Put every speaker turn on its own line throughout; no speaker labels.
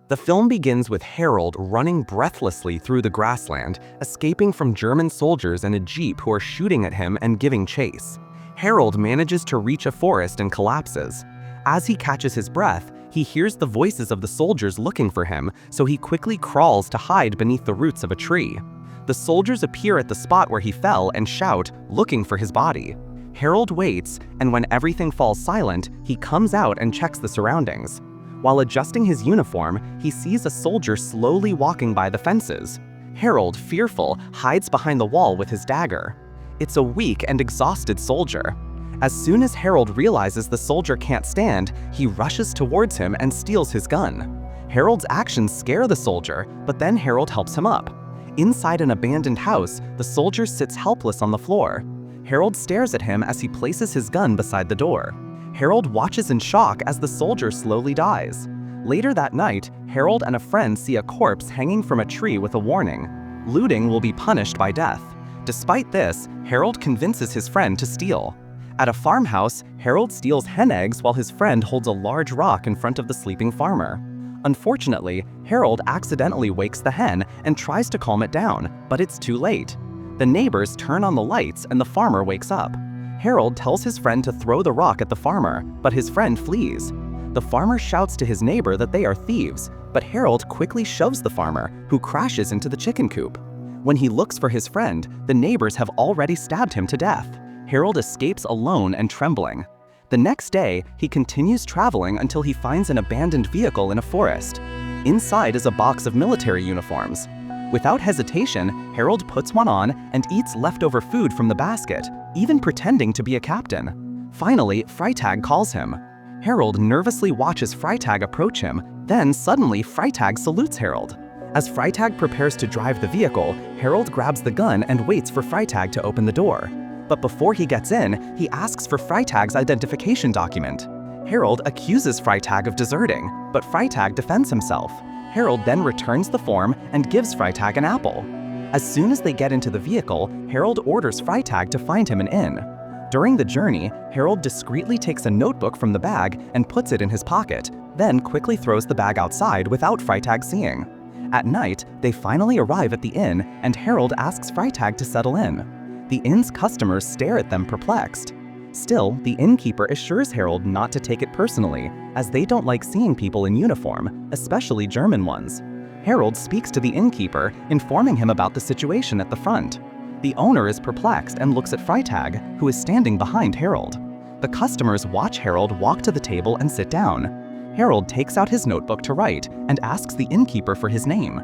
The film begins with Harold running breathlessly through the grassland, escaping from German soldiers in a jeep who are shooting at him and giving chase. Harold manages to reach a forest and collapses. As he catches his breath, he hears the voices of the soldiers looking for him, so he quickly crawls to hide beneath the roots of a tree. The soldiers appear at the spot where he fell and shout, looking for his body. Harold waits, and when everything falls silent, he comes out and checks the surroundings. While adjusting his uniform, he sees a soldier slowly walking by the fences. Harold, fearful, hides behind the wall with his dagger. It's a weak and exhausted soldier. As soon as Harold realizes the soldier can't stand, he rushes towards him and steals his gun. Harold's actions scare the soldier, but then Harold helps him up. Inside an abandoned house, the soldier sits helpless on the floor. Harold stares at him as he places his gun beside the door. Harold watches in shock as the soldier slowly dies. Later that night, Harold and a friend see a corpse hanging from a tree with a warning: looting will be punished by death. Despite this, Harold convinces his friend to steal. At a farmhouse, Harold steals hen eggs while his friend holds a large rock in front of the sleeping farmer. Unfortunately, Harold accidentally wakes the hen and tries to calm it down, but it's too late. The neighbors turn on the lights and the farmer wakes up. Harold tells his friend to throw the rock at the farmer, but his friend flees. The farmer shouts to his neighbor that they are thieves, but Harold quickly shoves the farmer, who crashes into the chicken coop. When he looks for his friend, the neighbors have already stabbed him to death. Harold escapes alone and trembling. The next day, he continues traveling until he finds an abandoned vehicle in a forest. Inside is a box of military uniforms. Without hesitation, Harold puts one on and eats leftover food from the basket, even pretending to be a captain. Finally, Freitag calls him. Harold nervously watches Freitag approach him, then suddenly Freitag salutes Harold. As Freitag prepares to drive the vehicle, Harold grabs the gun and waits for Freitag to open the door. But before he gets in, he asks for Freitag's identification document. Harold accuses Freitag of deserting, but Freitag defends himself. Harold then returns the form and gives Freitag an apple. As soon as they get into the vehicle, Harold orders Freitag to find him an inn. During the journey, Harold discreetly takes a notebook from the bag and puts it in his pocket, then quickly throws the bag outside without Freitag seeing. At night, they finally arrive at the inn, and Harold asks Freitag to settle in. The inn's customers stare at them perplexed. Still, the innkeeper assures Harold not to take it personally, as they don't like seeing people in uniform, especially German ones. Harold speaks to the innkeeper, informing him about the situation at the front. The owner is perplexed and looks at Freitag, who is standing behind Harold. The customers watch Harold walk to the table and sit down. Harold takes out his notebook to write and asks the innkeeper for his name.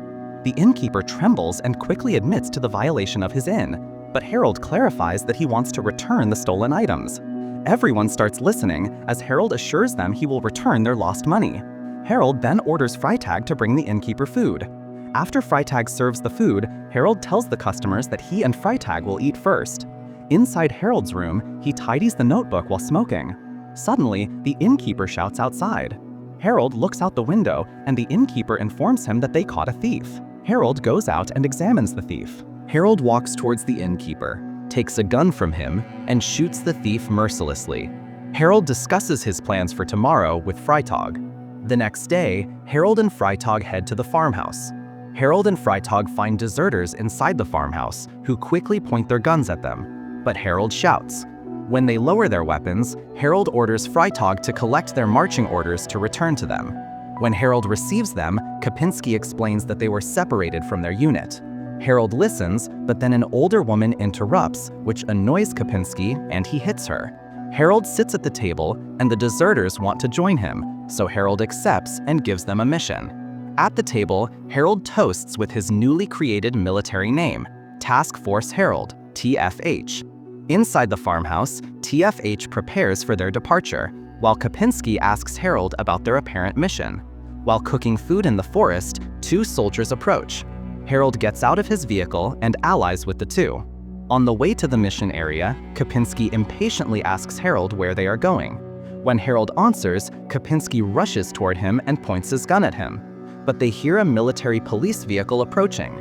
The innkeeper trembles and quickly admits to the violation of his inn, but Harold clarifies that he wants to return the stolen items. Everyone starts listening as Harold assures them he will return their lost money. Harold then orders Freitag to bring the innkeeper food. After Freitag serves the food, Harold tells the customers that he and Freitag will eat first. Inside Harold's room, he tidies the notebook while smoking. Suddenly, the innkeeper shouts outside. Harold looks out the window, and the innkeeper informs him that they caught a thief. Harold goes out and examines the thief. Harold walks towards the innkeeper, takes a gun from him, and shoots the thief mercilessly. Harold discusses his plans for tomorrow with Freitag. The next day, Harold and Freitag head to the farmhouse. Harold and Freitag find deserters inside the farmhouse, who quickly point their guns at them. But Harold shouts. When they lower their weapons, Harold orders Freitag to collect their marching orders to return to them. When Harold receives them, Kopinski explains that they were separated from their unit. Harold listens, but then an older woman interrupts, which annoys Kopinski, and he hits her. Harold sits at the table, and the deserters want to join him, so Harold accepts and gives them a mission. At the table, Harold toasts with his newly created military name, Task Force Harold, TFH. Inside the farmhouse, TFH prepares for their departure, while Kopinski asks Harold about their apparent mission. While cooking food in the forest, two soldiers approach. Harold gets out of his vehicle and allies with the two. On the way to the mission area, Kopinski impatiently asks Harold where they are going. When Harold answers, Kopinski rushes toward him and points his gun at him. But they hear a military police vehicle approaching.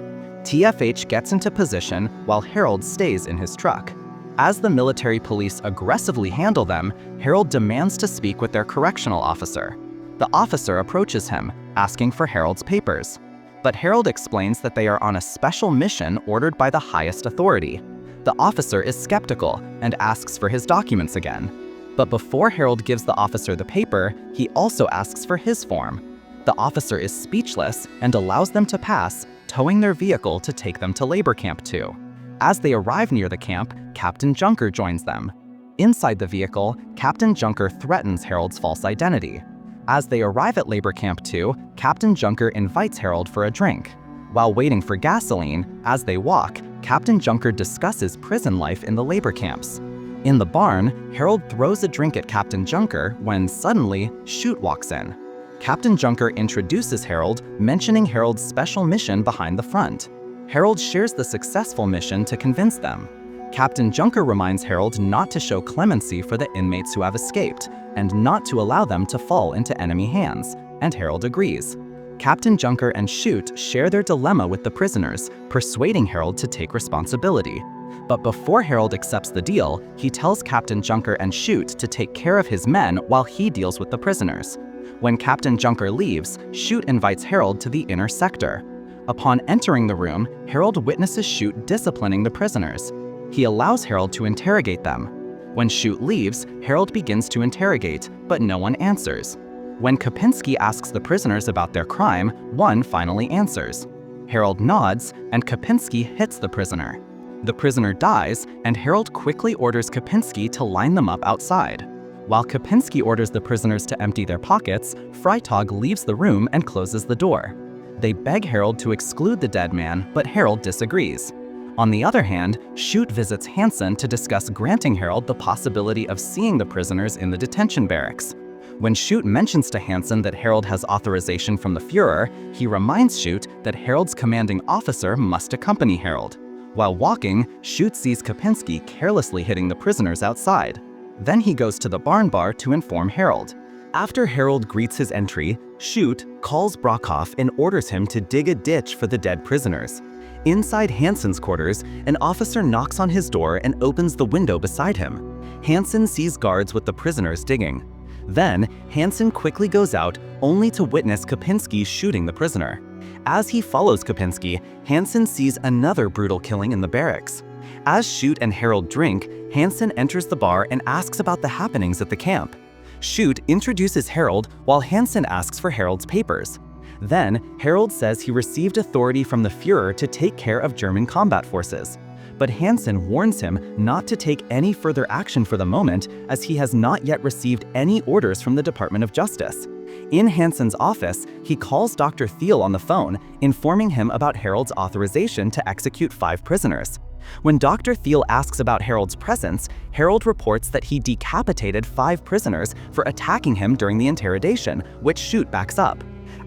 TFH gets into position while Harold stays in his truck. As the military police aggressively handle them, Harold demands to speak with their correctional officer. The officer approaches him, asking for Harold's papers. But Harold explains that they are on a special mission ordered by the highest authority. The officer is skeptical and asks for his documents again. But before Harold gives the officer the paper, he also asks for his form. The officer is speechless and allows them to pass, towing their vehicle to take them to labor camp 2. As they arrive near the camp, Captain Junker joins them. Inside the vehicle, Captain Junker threatens Harold's false identity. As they arrive at labor camp 2, Captain Junker invites Harold for a drink. While waiting for gasoline, as they walk, Captain Junker discusses prison life in the labor camps. In the barn, Harold throws a drink at Captain Junker when suddenly, Shoot walks in. Captain Junker introduces Harold, mentioning Harold's special mission behind the front. Harold shares the successful mission to convince them. Captain Junker reminds Harold not to show clemency for the inmates who have escaped, and not to allow them to fall into enemy hands, and Harold agrees. Captain Junker and Shoot share their dilemma with the prisoners, persuading Harold to take responsibility. But before Harold accepts the deal, he tells Captain Junker and Shoot to take care of his men while he deals with the prisoners. When Captain Junker leaves, Shoot invites Harold to the inner sector. Upon entering the room, Harold witnesses Shoot disciplining the prisoners. He allows Harold to interrogate them. When Shoot leaves, Harold begins to interrogate, but no one answers. When Kopinski asks the prisoners about their crime, one finally answers. Harold nods, and Kopinski hits the prisoner. The prisoner dies, and Harold quickly orders Kopinski to line them up outside. While Kopinski orders the prisoners to empty their pockets, Freitag leaves the room and closes the door. They beg Harold to exclude the dead man, but Harold disagrees. On the other hand, Shoot visits Hansen to discuss granting Harold the possibility of seeing the prisoners in the detention barracks. When Shoot mentions to Hansen that Harold has authorization from the Führer, he reminds Shoot that Harold's commanding officer must accompany Harold. While walking, Shoot sees Kopinski carelessly hitting the prisoners outside. Then he goes to the barn bar to inform Harold. After Harold greets his entry, Shoot calls Brockhoff and orders him to dig a ditch for the dead prisoners. Inside Hansen's quarters, an officer knocks on his door and opens the window beside him. Hansen sees guards with the prisoners digging. Then, Hansen quickly goes out, only to witness Kopinski shooting the prisoner. As he follows Kopinski, Hansen sees another brutal killing in the barracks. As Shoot and Harold drink, Hansen enters the bar and asks about the happenings at the camp. Shoot introduces Harold while Hansen asks for Harold's papers. Then, Harold says he received authority from the Führer to take care of German combat forces. But Hansen warns him not to take any further action for the moment, as he has not yet received any orders from the Department of Justice. In Hansen's office, he calls Dr. Thiel on the phone, informing him about Harold's authorization to execute 5 prisoners. When Dr. Thiel asks about Harold's presence, Harold reports that he decapitated 5 prisoners for attacking him during the interrogation, which Shoot backs up.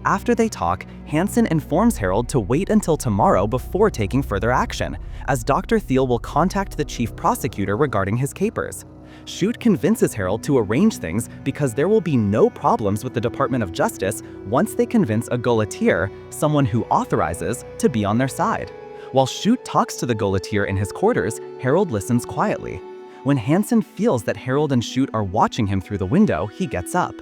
After they talk, Hansen informs Harold to wait until tomorrow before taking further action, as Dr. Thiel will contact the chief prosecutor regarding his capers. Shoot convinces Harold to arrange things because there will be no problems with the Department of Justice once they convince a Gauleiter, someone who authorizes, to be on their side. While Shoot talks to the Gauleiter in his quarters, Harold listens quietly. When Hansen feels that Harold and Shoot are watching him through the window, he gets up.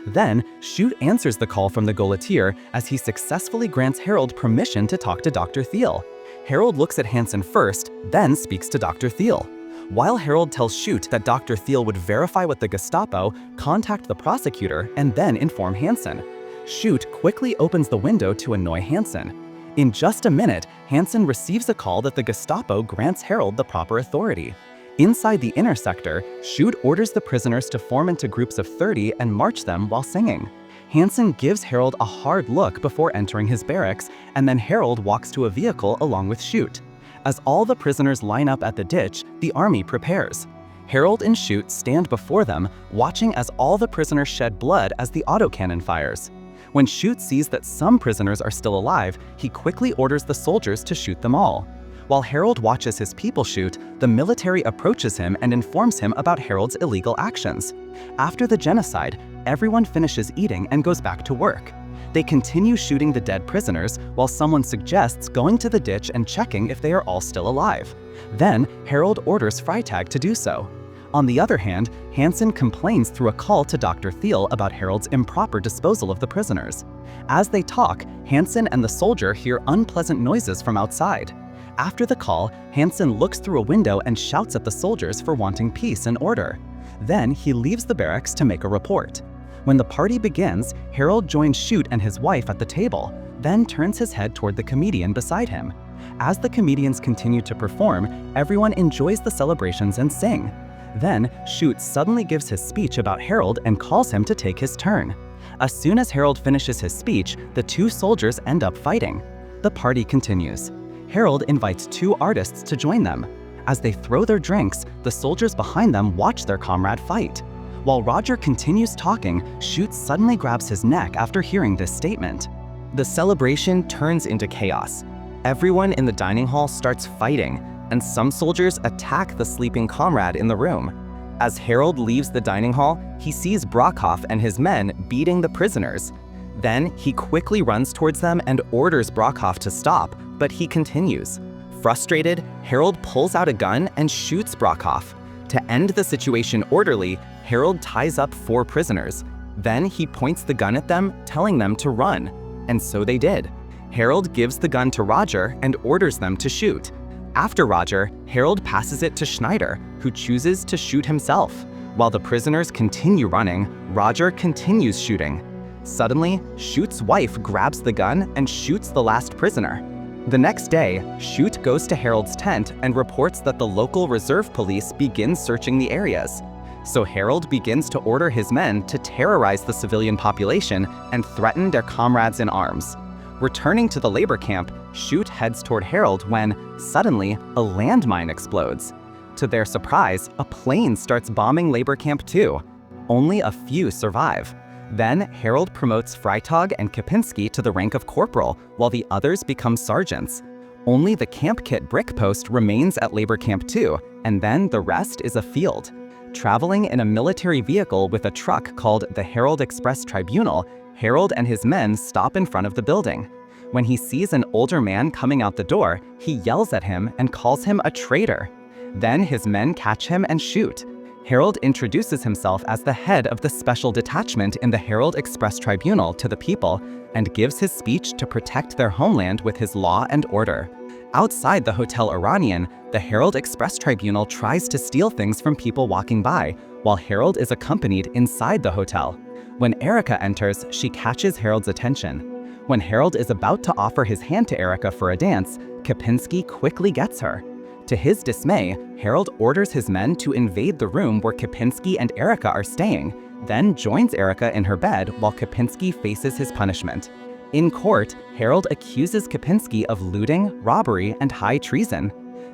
Then, Shoot answers the call from the Gauleiter as he successfully grants Harold permission to talk to Dr. Thiel. Harold looks at Hansen first, then speaks to Dr. Thiel. While Harold tells Shoot that Dr. Thiel would verify with the Gestapo, contact the prosecutor, and then inform Hansen. Shoot quickly opens the window to annoy Hansen. In just a minute, Hansen receives a call that the Gestapo grants Harold the proper authority. Inside the inner sector, Shoot orders the prisoners to form into groups of 30 and march them while singing. Hansen gives Harold a hard look before entering his barracks, and then Harold walks to a vehicle along with Shoot. As all the prisoners line up at the ditch, the army prepares. Harold and Shoot stand before them, watching as all the prisoners shed blood as the autocannon fires. When Shoot sees that some prisoners are still alive, he quickly orders the soldiers to shoot them all. While Harold watches his people shoot, the military approaches him and informs him about Harold's illegal actions. After the genocide, everyone finishes eating and goes back to work. They continue shooting the dead prisoners while someone suggests going to the ditch and checking if they are all still alive. Then, Harold orders Freitag to do so.
On the other hand, Hansen complains through a call to Dr. Thiel about Harold's improper disposal of the prisoners. As they talk, Hansen and the soldier hear unpleasant noises from outside. After the call, Hansen looks through a window and shouts at the soldiers for wanting peace and order. Then he leaves the barracks to make a report. When the party begins, Harold joins Schutt and his wife at the table, then turns his head toward the comedian beside him. As the comedians continue to perform, everyone enjoys the celebrations and sing. Then, Schutt suddenly gives his speech about Harold and calls him to take his turn. As soon as Harold finishes his speech, the two soldiers end up fighting. The party continues. Harold invites two artists to join them. As they throw their drinks, the soldiers behind them watch their comrade fight. While Roger continues talking, Schutt suddenly grabs his neck after hearing this statement. The celebration turns into chaos. Everyone in the dining hall starts fighting, and some soldiers attack the sleeping comrade in the room. As Harold leaves the dining hall, he sees Brockhoff and his men beating the prisoners. Then he quickly runs towards them and orders Brockhoff to stop, but he continues. Frustrated, Harold pulls out a gun and shoots Brockhoff. To end the situation orderly, Harold ties up 4 prisoners. Then he points the gun at them, telling them to run. And so they did. Harold gives the gun to Roger and orders them to shoot. After Roger, Harold passes it to Schneider, who chooses to shoot himself. While the prisoners continue running, Roger continues shooting. Suddenly, Schutt's wife grabs the gun and shoots the last prisoner. The next day, Schutt goes to Harold's tent and reports that the local reserve police begins searching the areas. So Harold begins to order his men to terrorize the civilian population and threaten their comrades in arms. Returning to the labor camp, Schutt heads toward Harold when, suddenly, a landmine explodes. To their surprise, a plane starts bombing labor camp too. Only a few survive. Then, Harold promotes Freitag and Kipinski to the rank of corporal, while the others become sergeants. Only the Camp Kit brick post remains at labor camp 2, and then the rest is a field. Traveling in a military vehicle with a truck called the Herald Express Tribunal, Harold and his men stop in front of the building. When he sees an older man coming out the door, he yells at him and calls him a traitor. Then his men catch him and shoot. Harold introduces himself as the head of the special detachment in the Herald Express Tribunal to the people and gives his speech to protect their homeland with his law and order. Outside the Hotel Iranian, the Herald Express Tribunal tries to steal things from people walking by, while Harold is accompanied inside the hotel. When Erica enters, she catches Harold's attention. When Harold is about to offer his hand to Erica for a dance, Kipinski quickly gets her. To his dismay, Harold orders his men to invade the room where Kipinski and Erica are staying, then joins Erica in her bed while Kipinski faces his punishment. In court, Harold accuses Kipinski of looting, robbery, and high treason.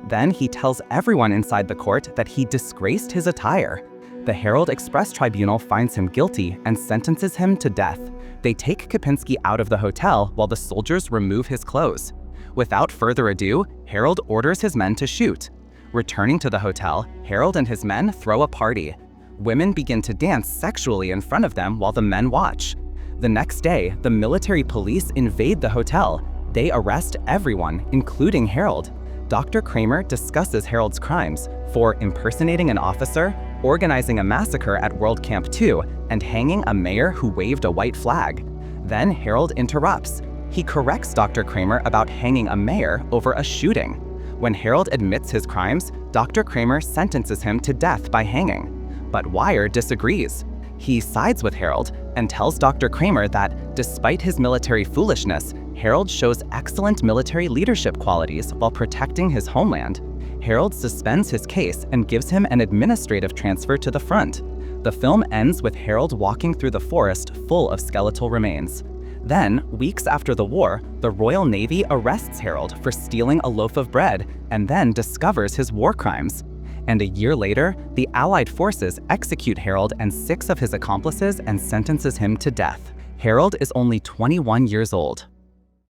Then he tells everyone inside the court that he disgraced his attire. The Herald Express Tribunal finds him guilty and sentences him to death. They take Kipinski out of the hotel while the soldiers remove his clothes. Without further ado, Harold orders his men to shoot. Returning to the hotel, Harold and his men throw a party. Women begin to dance sexually in front of them while the men watch. The next day, the military police invade the hotel. They arrest everyone, including Harold. Dr. Kramer discusses Harold's crimes for impersonating an officer, organizing a massacre at World Camp 2, and hanging a mayor who waved a white flag. Then Harold interrupts. He corrects Dr. Kramer about hanging a mayor over a shooting. When Harold admits his crimes, Dr. Kramer sentences him to death by hanging. But Weyer disagrees. He sides with Harold and tells Dr. Kramer that, despite his military foolishness, Harold shows excellent military leadership qualities while protecting his homeland. Harold suspends his case and gives him an administrative transfer to the front. The film ends with Harold walking through the forest full of skeletal remains. Then, weeks after the war, the Royal Navy arrests Harold for stealing a loaf of bread and then discovers his war crimes. And a year later, the Allied forces execute Harold and 6 of his accomplices and sentences him to death. Harold is only 21 years old.